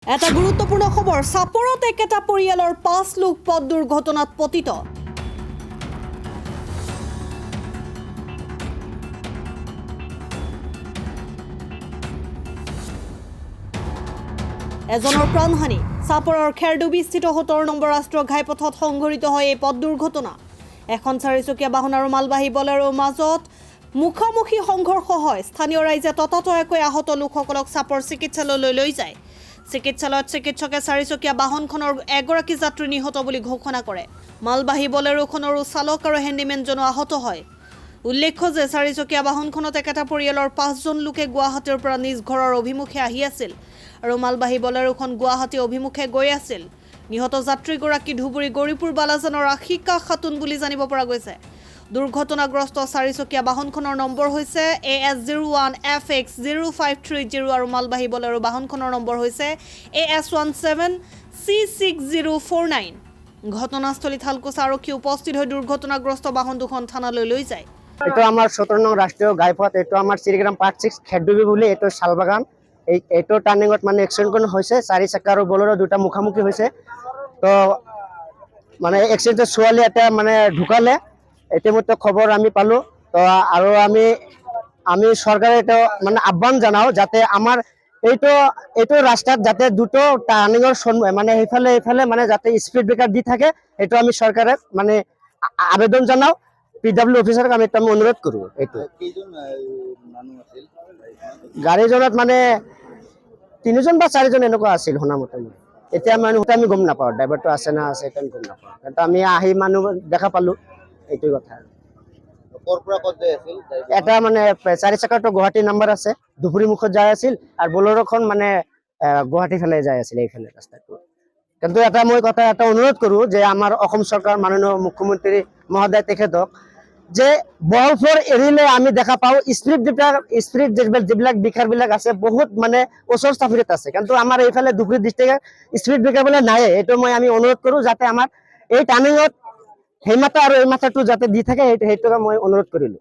এটা গুৰুত্বপূৰ্ণ খবৰ চাপৰত একেটা পৰিয়ালৰ 5 লোক পথ দুৰ্ঘটনাত পতিত এজনৰ প্ৰাণহানি চাপৰৰ খেৰডুবিস্থিত 17 নম্বৰ ৰাষ্ট্ৰীয় ঘাইপথত সংঘটিত হয় এই পথ দুৰ্ঘটনা এখন চাৰিচকীয়া বাহন আৰু মালবাহী বলেৰৰ মাজত মুখামুখি সংঘৰ্ষ হয় স্থানীয় ৰাইজে ততাতয়াকৈ আহত লোকসকলক চাপৰ চিকিৎসালয়লৈ লৈ যায় চিকিৎসালয়ত চিকিৎসকে চাৰিচকীয়া বাহনখনৰ এগৰাকী যাত্ৰী নিহত বুলি ঘোষণা কৰে মালবাহী বলেৰোখনৰ চালক আৰু হেণ্ডিমেনজন আহত হয় উল্লেখ্য যে চাৰিচকীয়া বাহনখনত একেটা পৰিয়ালৰ 5 জন লোকে গুৱাহাটীৰ পৰা নিজ ঘৰৰ অভিমুখে আহি আছিল আৰু মালবাহী বলেৰোখন গুৱাহাটী অভিমুখে গৈ আছিল নিহত যাত্ৰীগৰাকী ধুবুৰী গৌৰীপুৰ বালাজানৰ আশিকা খাতুন বুলি জানিব পৰা গৈছে দুৰ্ঘটনাগ্ৰস্ত চাৰিচকীয়া বাহনখনৰ নম্বৰ হৈছে AS01FX0530 আৰু মালবাহী বলেৰো বাহনখনৰ নম্বৰ হৈছে AS17C6049 ঘটনাস্থলীত হালকুচা আৰক্ষী উপস্থিত হৈ দুৰ্ঘটনাগ্ৰস্ত বাহন দুখন থানালৈ লৈ যায় এটা আমাৰ 17 নং ৰাষ্ট্ৰীয় ঘাইপথ এটা আমাৰ শ্ৰীগ্ৰাম পাৰ্ট 6 খেৰডুবি বুলি এটা শালবাগান এইটো টাৰ্নিংত মানে এক্সিডেন্ট হৈছে চাৰি চকা আৰু বলেৰো দুটা মুখামুখি হৈছে তো মানে এক্সিডেন্টত ছোৱালী এটা মানে ঢুকালে ইতিমধ্যে খবৰ আমি পালো তো আৰু আমি সৰকাৰে এটা মানে আহ্বান জানাও যাতে আমাৰ এইটো ৰাস্তাত যাতে দুটো টাৰ্নিংৰ মানে এইফালে মানে যাতে স্পিড ব্রেকার দি থাকে এটা আমি সরকারের মানে আবেদন জানাও পিডব্লিউ অফিসারক আমি অনুরোধ করব এইটো গাড়ীজনত মানে 3 জন বা 4 জন এনেকুৱা আছিল শুনামতে এতিয়া মানুহ আমি গম নাপাওঁ ড্ৰাইভাৰটো আছে না আছে এটা গম নাপাওঁ এটা আমি আহি মানুহ দেখা পালো এইটো কথা এটা মানে 4 চকাটো গুৱাহাটী নাম্বাৰ আছে ধুবুৰী মুখত যায় আছিল আৰু বলেৰোখন মানে গুৱাহাটী ফালে যায় আছিল এইফালে ৰাস্তাটো কিন্তু এটা মই কথা এটা অনুৰোধ কৰো যে আমাৰ অসম চৰকাৰ মাননীয় মুখ্যমন্ত্ৰী মহোদয় তেখেতক যে বলফৰ এৰিলে আমি দেখা পাওঁ স্পিড যিবিলাক বিকাৰবিলাক আছে বহুত মানে ওচৰ চাপিত আছে কিন্তু আমাৰ এইফালে ধুবুৰী ডিষ্ট্ৰিক্টৰ স্পিড ব্ৰেকাৰ বোলে নাই এইটো মই আমি অনুৰোধ কৰো যাতে আমাৰ এই টাৰ্নিংত হেমাতা আৰু এই মাথাটো যাতে দি থাকে সেইটো মই অনুৰোধ কৰিলো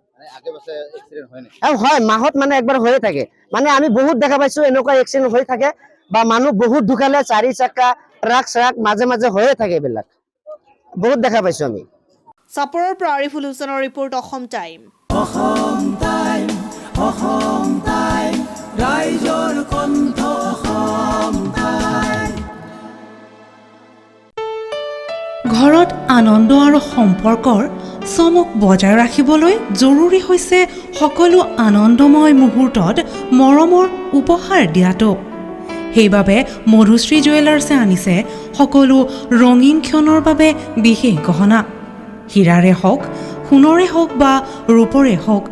হয় মাহত মানে একবাৰ হৈয়ে থাকে মানে আমি বহুত দেখা পাইছো এনেকুৱা এক্সিডেন্ট হৈ থাকে বা মানুহ বহুত ঢুকালে 4 চকা ট্ৰাক মাজে মাজে হৈয়ে থাকে এইবিলাক বহুত দেখা পাইছো আমি চাপৰৰ পৰা আৰিফুল হুছেইনৰ ৰিপৰ্ট অসম টাইম ৰাইজৰ কণ্ঠ অসম টাইম ঘৰত আনন্দ আৰু সম্পৰ্কৰ চমক বজাই ৰাখিবলৈ জৰুৰী হৈছে সকলো আনন্দময় মুহূৰ্তত মৰমৰ উপহাৰ দিয়াটো সেইবাবে মধুশ্ৰী জুৱেলাৰ্ছে আনিছে সকলো ৰঙীন ক্ষণৰ বাবে বিশেষ গহনা হীৰাৰে হওক সোণৰে হওক বা ৰূপৰে হওক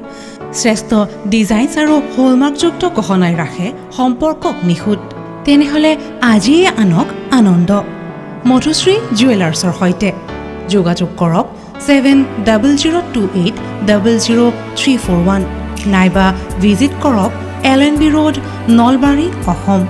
শ্ৰেষ্ঠ ডিজাইনছ আৰু হলমাৰ্কযুক্ত গহনাই ৰাখে সম্পৰ্কক নিখুঁত তেনেহ'লে আজিয়ে আনক আনন্দ মধুশ্ৰী জুৱেলাৰ্ছৰ সৈতে যোগাযোগ কৰক 7028000341 নাইবা ভিজিট কৰক LNB ৰোড নলবাৰী অসম